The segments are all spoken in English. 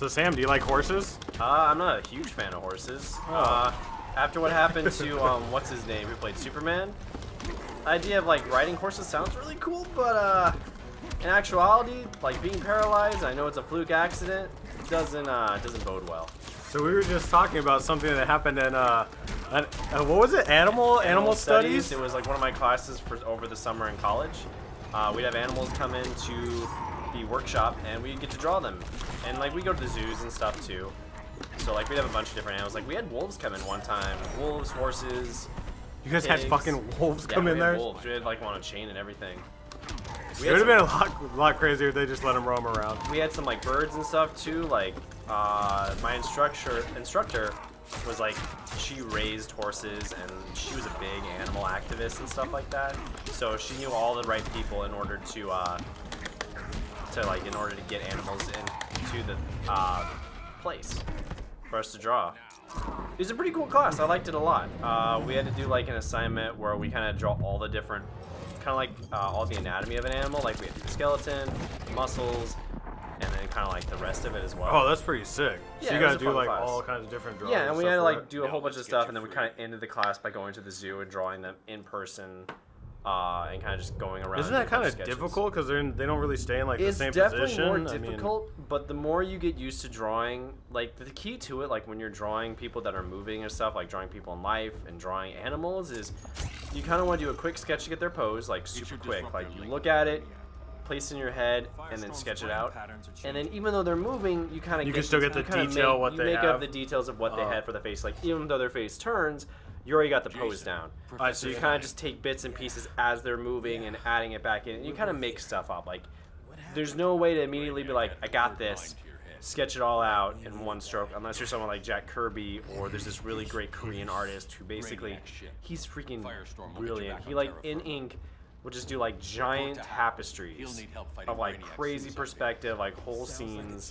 So Sam, do you like horses? I'm not a huge fan of horses. After what happened to what's his name, who played Superman, the idea of like riding horses sounds really cool, but in actuality, like being paralyzed, I know it's a fluke accident, doesn't bode well. So we were just talking about something that happened in what was it? Animal studies? It was like one of my classes for over the summer in college. We'd have animals come into the workshop and we'd get to draw them, and like we go to the zoos and stuff too. So like we'd have a bunch of different animals. Like we had wolves come in one time. Wolves, horses. You guys pigs. had fucking wolves come in there? Wolves. We had like one on a chain and everything. It would have been a lot crazier if they just let them roam around. We had some like birds and stuff too. Like my instructor was like, she raised horses and she was a big animal activist and stuff like that. So she knew all the right people in order to get animals into the place for us to draw. It was a pretty cool class. I liked it a lot. We had to do like an assignment where we kind of draw all the different, kind of like all the anatomy of an animal. Like we had to do the skeleton, the muscles, and then kind of like the rest of it as well. Oh, that's pretty sick. Yeah, so you gotta do like all kinds of different drawings. Yeah, and we had to like do a whole bunch of stuff, and then we kind of ended the class by going to the zoo and drawing them in person, and kind of just going around. Isn't that kind of difficult because they don't really stay in like the same position? It's definitely more difficult, but the more you get used to drawing, like the key to it, like when you're drawing people that are moving and stuff, like drawing people in life and drawing animals, is you kind of want to do a quick sketch to get their pose, like super quick. Like you look at it, place it in your head, and then sketch it out. And then even though they're moving, you kind of can still get the detail what they have. You make up the details of what they had for the face. Like even though their face turns, you already got the pose down. So you kind of just take bits and pieces as they're moving and adding it back in. And you kind of make stuff up. Like there's no way to immediately be like, I got this, sketch it all out in one stroke, unless you're someone like Jack Kirby, or there's this really great Korean artist who basically, he's freaking brilliant. He like in ink will just do like giant tapestries of like crazy perspective, like whole scenes.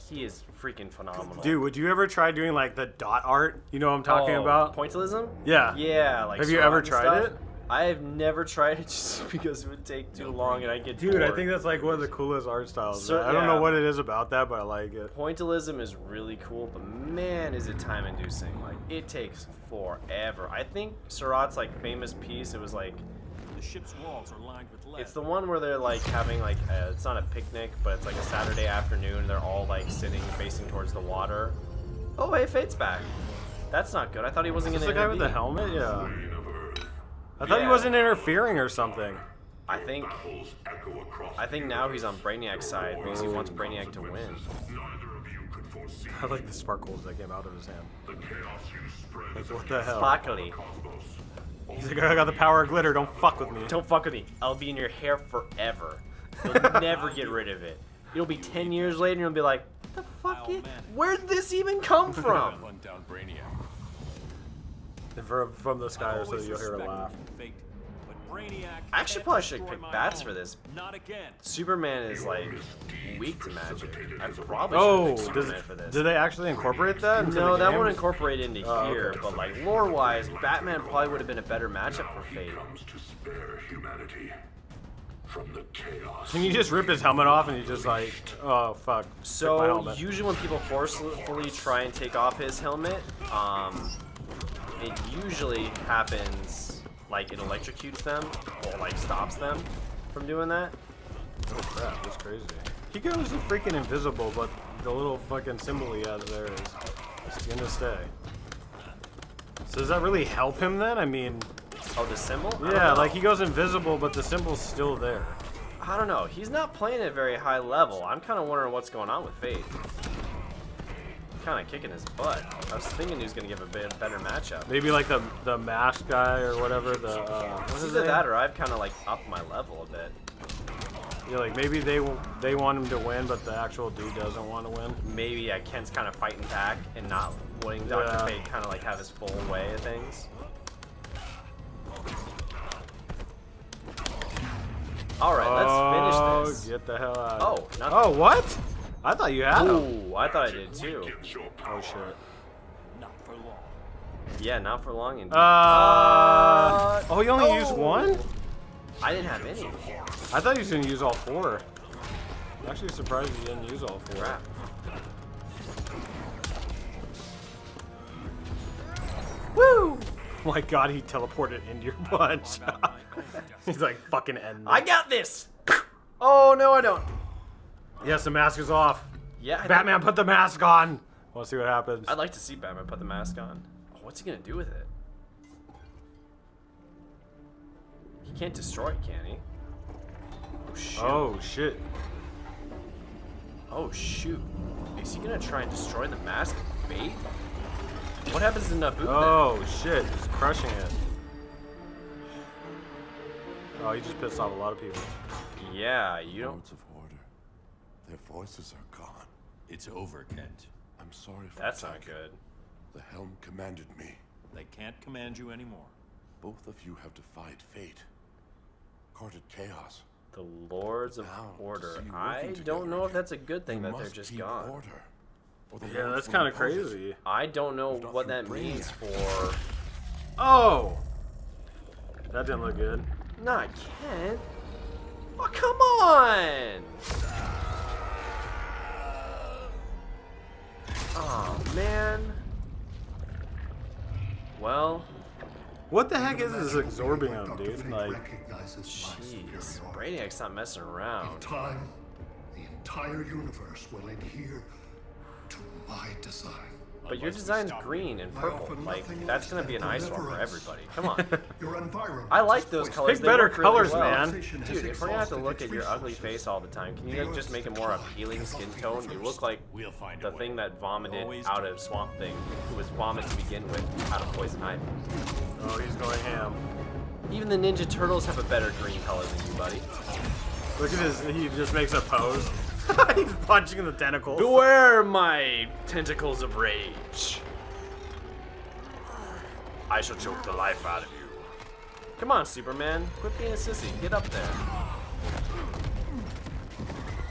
He is freaking phenomenal. Dude, would you ever try doing like the dot art? You know what I'm talking about? Pointillism? Yeah. Yeah. Like have you ever tried it? I have never tried it just because it would take too long and I get bored. Dude, I think that's like one of the coolest art styles. So, I don't know what it is about that, but I like it. Pointillism is really cool, but man, is it time-inducing. Like, it takes forever. I think Surratt's like famous piece, it was like, ship's walls are lined with lead. It's the one where they're like having like it's not a picnic, but it's like a Saturday afternoon. They're all like sitting facing towards the water. Oh wait, Fate's back. That's not good. I thought he wasn't gonna. Is this the guy with the helmet? Yeah. I thought he wasn't interfering or something. I think now he's on Brainiac's side because he wants Brainiac to win. I like the sparkles that came out of his hand. Like what the hell? Sparkly. He's like, I got the power of glitter, don't fuck with me. Don't fuck with me. I'll be in your hair forever. You'll never get rid of it. It'll be 10 years later and you'll be like, what the fuck? Where'd this even come from? From the sky or so you'll hear a laugh. I actually probably should pick bats for this. Superman is like weak to magic. I probably should pick Superman for this. Did they actually incorporate that? No, that won't incorporate into here. Okay. But like lore-wise, Batman probably would have been a better matchup for Fate. Can you just rip his helmet off and you just like, oh fuck? So usually when people forcefully try and take off his helmet, it usually happens. Like it electrocutes them, or like stops them from doing that. Oh crap, that's crazy. He goes freaking invisible, but the little fucking symbol he has there is gonna stay. So does that really help him then? I mean... Oh, the symbol? Yeah, like he goes invisible, but the symbol's still there. I don't know. He's not playing at a very high level. I'm kind of wondering what's going on with Fate. Kind of kicking his butt. I was thinking he was going to give a bit better matchup. Maybe like the mask guy or whatever. It's either that or I've kind of like upped my level a bit. Yeah, like maybe they want him to win, but the actual dude doesn't want to win. Maybe Ken's kind of fighting back and not letting Dr. Fate kind of like have his full way of things. All right, let's finish this. Get the hell out. Oh, nothing. Oh, what? I thought you had him. Ooh, I thought I did too. Oh shit. Not for long. Yeah, not for long indeed. Oh, you only used one? I didn't have any. I thought he was gonna use all four. I'm actually surprised he didn't use all four. Crap. Woo! Oh my god, he teleported into your punch. He's like, fucking end. I got this! Oh, no, I don't. Yes, the mask is off. Yeah, Batman, put the mask on. We'll see what happens. I'd like to see Batman put the mask on. Oh, what's he gonna do with it? He can't destroy it, can he? Oh, shoot. Oh, shit. Oh, shoot. Is he gonna try and destroy the mask with bait? What happens to Naboo then? Oh, shit. He's crushing it. Oh, he just pissed off a lot of people. Yeah, you don't... Lords of Order. Their voices are gone. It's over, Kent. I'm sorry for That's not attacking. good. The helm commanded me. They can't command you anymore. Both of you have defied fate. Courted chaos. The Lords of Now, to Order. see you I working don't together know if again, that's a good thing you that they're must just keep gone. order, or the Yeah, lords that's will kind of impose it. crazy. I don't know If not what through that means Brainiac. for... Oh! That didn't look good. Not Kent. Oh, come on! Oh, man. Well, What the heck is this Exorbium, dude? Like, jeez. Brainiac's not messing around. Time, the entire universe will adhere to my design. But your design's green and purple. Like, that's gonna be an eyesore for everybody. Come on. Your environment I like those colors. Pick They better work really colors, well. man. Dude, if we're gonna have to look at your ugly face all the time, can you like, just make a more appealing skin tone? You look like We'll find the a way. thing that vomited Always out do. of Swamp Thing, who was vomit to begin with, out of Poison Ivy. oh, he's going ham. Even the Ninja Turtles have a better green color than you, buddy. Look at this. He just makes a pose. He's punching the tentacles. Beware my tentacles of rage. I shall choke the life out of you. Come on, Superman. Quit being a sissy. Get up there.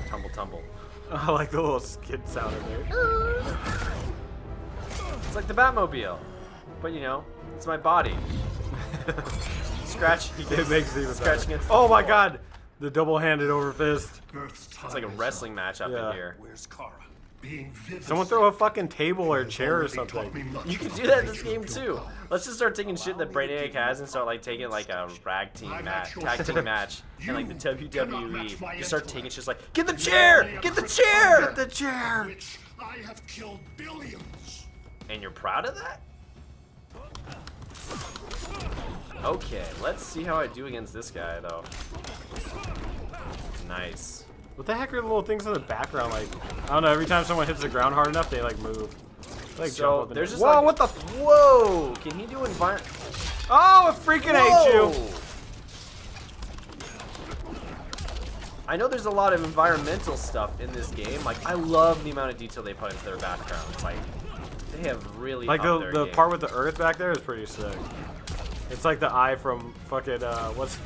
Tumble, tumble. I like the little skid sound in there. It's like the Batmobile. But, you know, it's my body. Scratch. It makes it even Scratch better. against Oh the my floor. god! The double-handed over fist. It's like a wrestling match up Yeah. in here. Where's Kara? Being Someone throw a fucking table or chair or something. You can do that in this game too. Let's just start taking shit that Brainiac has and start like taking like a tag team match and like the WWE. Just start taking shit like, get the chair! Get the chair! Get the chair! Which I have killed billions. And you're proud of that? Okay, let's see how I do against this guy though. Nice. What the heck are the little things in the background? Like, I don't know. Every time someone hits the ground hard enough, they like move. They, like, jump So up and there's down. just Whoa! like, What the? Whoa! Can he do environment? Oh! It freaking ate you! I know there's a lot of environmental stuff in this game. Like, I love the amount of detail they put into their backgrounds. Like, they have really Like upped the their game. part with the earth back there is pretty sick. It's like the eye from fucking what's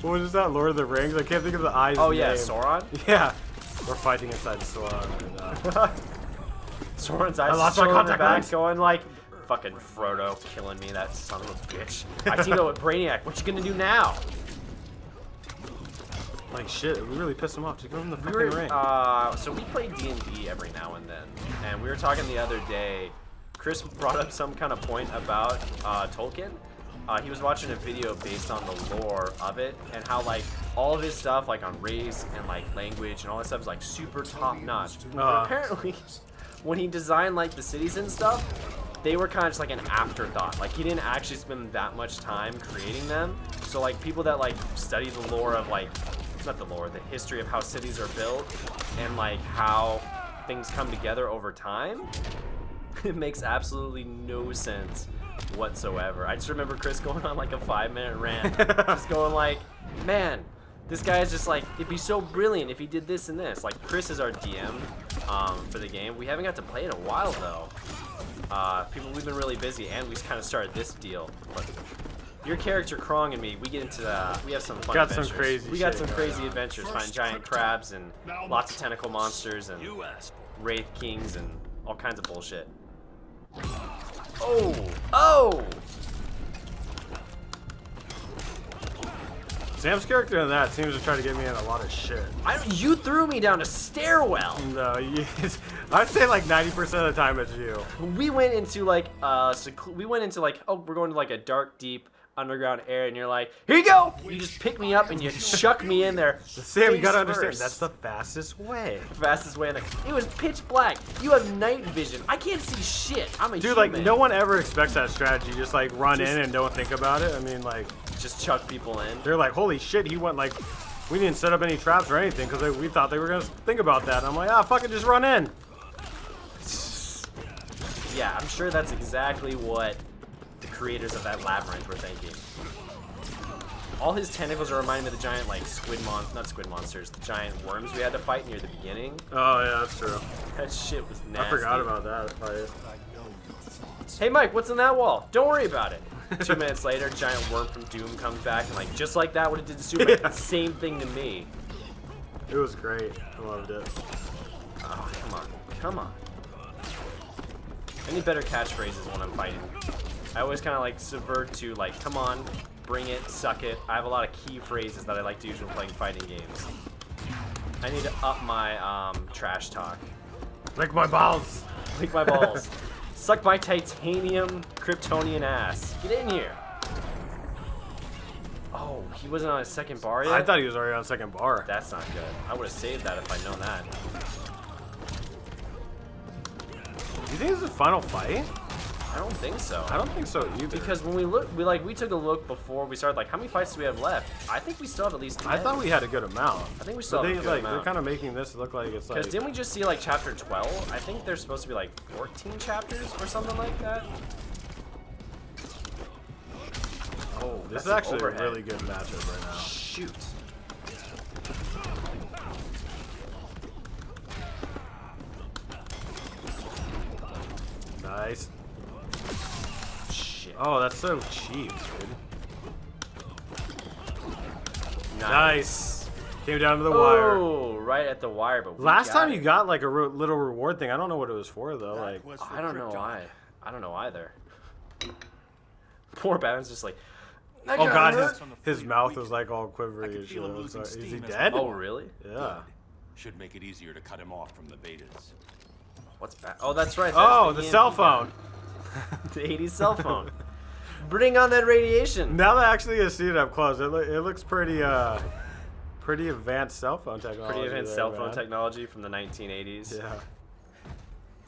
what was that? Lord of the Rings. I can't think of the eye's Oh yeah, name. Sauron. Yeah, we're fighting inside Sauron. And, Sauron's I eyes lost my still in the contact back, lens. going like, "Fucking Frodo, killing me, that son of a bitch." I teamed up with Brainiac. What you gonna do now? like shit, we really pissed him off. Just go in the We fucking were, ring. so we play D&D every now and then, and we were talking the other day. Chris brought up some kind of point about Tolkien. He was watching a video based on the lore of it and how like all of his stuff like on race and like language and all that stuff is like super top notch. But apparently, when he designed like the cities and stuff, they were kind of just like an afterthought. Like he didn't actually spend that much time creating them. So like people that like study the lore of like, not the lore, the history of how cities are built and like how things come together over time, it makes absolutely no sense whatsoever. I just remember Chris going on like a 5-minute rant, just going like, man, this guy is just like, it'd be so brilliant if he did this and this. Like Chris is our DM for the game. We haven't got to play in a while though. We've been really busy and we kind of started this deal. But your character Krong and me, we get into we have some fun Got some adventures. crazy We got shit some going crazy adventures, find giant crabs and lots of tentacle monsters and You asked. wraith kings and all kinds of bullshit. Oh! Oh! Sam's character in that seems to try to get me in a lot of shit. You threw me down a stairwell. No, I'd say like 90% of the time it's you. We went into like oh, we're going to like a dark, deep underground area, and you're like, here you go. You just pick me up and you chuck me in there. Sam, you gotta face understand, first. that's the fastest way. Fastest way in there. It was pitch black. You have night vision. I can't see shit. I'm a Dude, human. like, no one ever expects that strategy. Just like run in and don't think about it. I mean, like, just chuck people in. they're like, holy shit, he went like, we didn't set up any traps or anything because we thought they were gonna think about that. And I'm like, ah, fucking just run in. Yeah, I'm sure that's exactly what the creators of that labyrinth were thinking. All his tentacles are reminding me of the giant, like, not squid monsters, the giant worms we had to fight near the beginning. Oh, yeah, that's true. That shit was nasty. I forgot about that fight. Hey, Mike, what's on that wall? Don't worry about it. 2 minutes later, giant worm from Doom comes back, and, like, just like that, what it did to Superman, Yeah. same thing to me. It was great. I loved it. Oh, come on. Come on. I need better catchphrases when I'm fighting. I always kind of, like, subvert to, like, come on, bring it, suck it. I have a lot of key phrases that I like to use when playing fighting games. I need to up my trash talk. Like my balls. Lick my balls. Suck my titanium Kryptonian ass. Get in here. Oh, he wasn't on his second bar yet? I thought he was already on second bar. That's not good. I would have saved that if I'd known that. You think this is the final fight? I don't think so. I don't think so either. Because when we took a look before we started, like, how many fights do we have left? I think we still have at least 10. I thought we had a good amount. I think we still have a good They're amount. kind of making this look like it's like. Because didn't we just see, like, chapter 12? I think there's supposed to be, like, 14 chapters or something like that. Oh, This that's is actually overhead. a really good matchup right now. Shoot. Nice. Shit. Oh, that's so cheap, dude. Nice. Came down to the wire. Oh, right at the wire, but we Last got time it. you got like a little reward thing. I don't know what it was for though. Like, I don't know why. I don't know either. Poor Batman's just like, that oh got god, hurt. his mouth was like all quivery could and shit. feel him I was losing like, is he steam as dead? Oh, really? Yeah. Should make it easier to cut him off from the betas. What's that? Oh, that's right. Oh, that's the cell EMP phone. the 80s cell phone. Bring on that radiation. Now that I actually see it up close, it looks pretty pretty advanced cell phone technology. Pretty advanced there, cell phone man. technology from the 1980s. Yeah.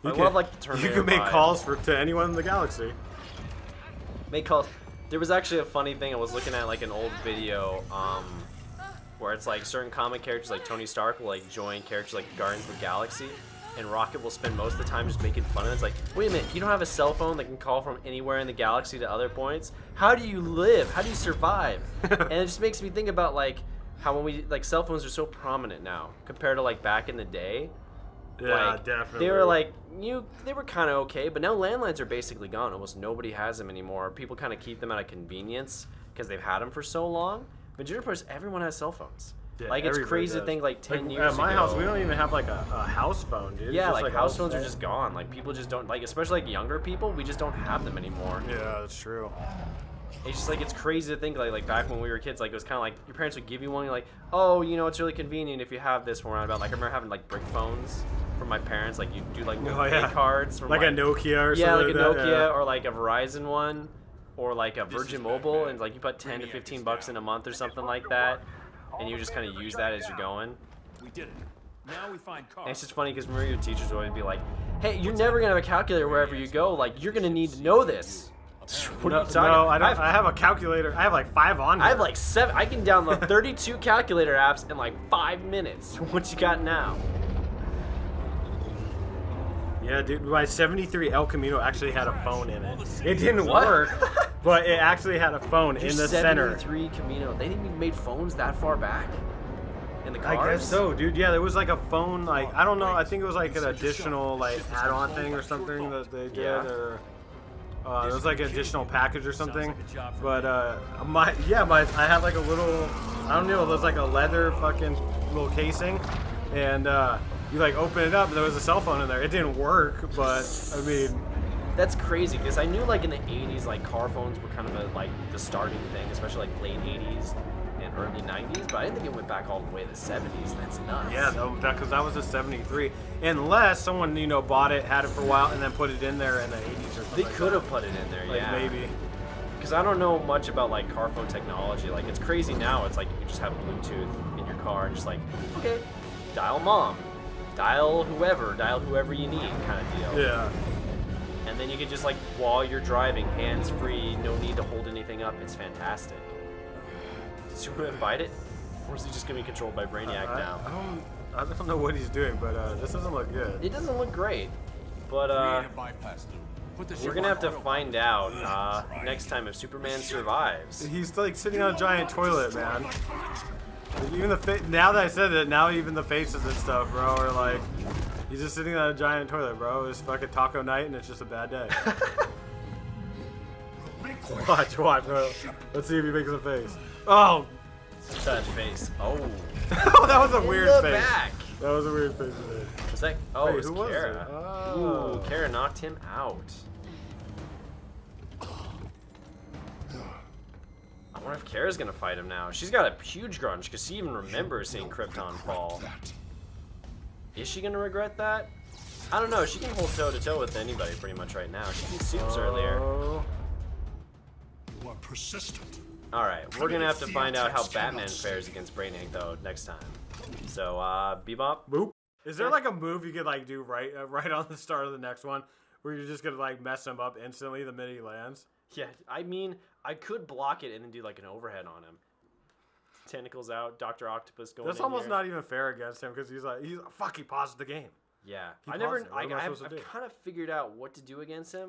I love, like, the You Terminator can make vibe. calls to anyone in the galaxy. Make calls. There was actually a funny thing. I was looking at, like, an old video where it's like certain comic characters like Tony Stark will like join characters like Guardians of the Galaxy, and Rocket will spend most of the time just making fun of it. It's like, wait a minute, you don't have a cell phone that can call from anywhere in the galaxy to other points? How do you live? How do you survive? And it just makes me think about like how when we like cell phones are so prominent now compared to like back in the day. Yeah, Like, definitely. They were like they were kind of okay, but now landlines are basically gone. Almost nobody has them anymore. People kind of keep them out of convenience because they've had them for so long. But Juniper's, everyone has cell phones. Yeah, Like, it's everybody crazy to does. think like 10 years At my ago. house, we don't even have like a house phone, dude. Yeah, It's like just, house all phones are set. just gone. Like people just don't like, especially like younger people. We just don't have them anymore. Yeah, that's true. It's just like it's crazy to think like back when we were kids, like it was kind of like your parents would give you one. You're like, oh, you know, it's really convenient if you have this one about. Like I remember having like brick phones from my parents. Like you do like little pay cards from like a Nokia or yeah, something. like a that, Nokia yeah. or like a Verizon one, or like a Virgin Mobile, and like you put 10 to 15 bucks in a month or something like that, and you just kind of use that as you're going. We did it. Now we find cars. And it's just funny because remember your teachers would always be like, hey, you're never gonna have a calculator wherever you go. Like you're gonna need to know this. What are you talking No, about? I don't. I have a calculator. I have like 5 on. I have here. like 7. I can download 32 calculator apps in like 5 minutes. What you got now? Yeah, dude. My '73 El Camino actually had a phone in it. It didn't What? work, but it actually had a phone in the center. 73 Camino. They didn't even make phones that far back in the cars. I guess so, dude. Yeah, there was like a phone. Like I don't know. I think it was like an additional like add-on thing or something that they did, Yeah. or it was like an additional package or something. But I had like a little. I don't know. It was like a leather fucking little casing, and you like open it up, and there was a cell phone in there. It didn't work, but I mean. That's crazy because I knew like in the 80s like car phones were kind of like the starting thing, especially like late 80s and early 90s, but I didn't think it went back all the way to the 70s. That's nuts. Yeah, because that was a 73. Unless someone, bought it, had it for a while, and then put it in there in the 80s or something. They could have put it in there, like, yeah. maybe. Because I don't know much about like car phone technology. Like it's crazy now. It's like you can just have Bluetooth in your car and just like, okay, dial mom, dial whoever you need, kind of deal. Yeah. And then you can just like while you're driving, hands free, no need to hold anything up. It's fantastic. Did Superman bite it, or is he just gonna be controlled by Brainiac now? I don't know what he's doing, but this doesn't look good. It doesn't look great, but Create a bypass loop. Put the we're ship gonna have on to autopilot. find out next time if Superman survives. He's like sitting on a giant toilet, man. Even now that I said it, now even the faces and stuff, bro, are like, he's just sitting on a giant toilet, bro. It's fucking taco night, and it's just a bad day. Watch, bro. Let's see if he makes a face. Oh, Touch face. Oh. oh, that was a weird the face. back. That was a weird face he made. Was that? Oh, Wait, it was who was Kara. it? Oh. Ooh, Kara knocked him out. I wonder if Kara's gonna fight him now. She's got a huge grunge because she even remembers seeing Krypton fall. Is she gonna regret that? I don't know. She can hold toe to toe with anybody pretty much right now. She beat Supes earlier. You are persistent. All right, we're gonna have to find out how Batman fares against Brainiac though next time. So, Bebop. Boop. Is there like a move you could like do right on the start of the next one, where you're just gonna like mess him up instantly the minute he lands? Yeah, I mean, I could block it and then do like an overhead on him. Tentacles out, Dr. Octopus going. That's in almost here. not even fair against him because he paused the game. Yeah, He I paused it. What am I I've supposed to do? kind of figured out what to do against him.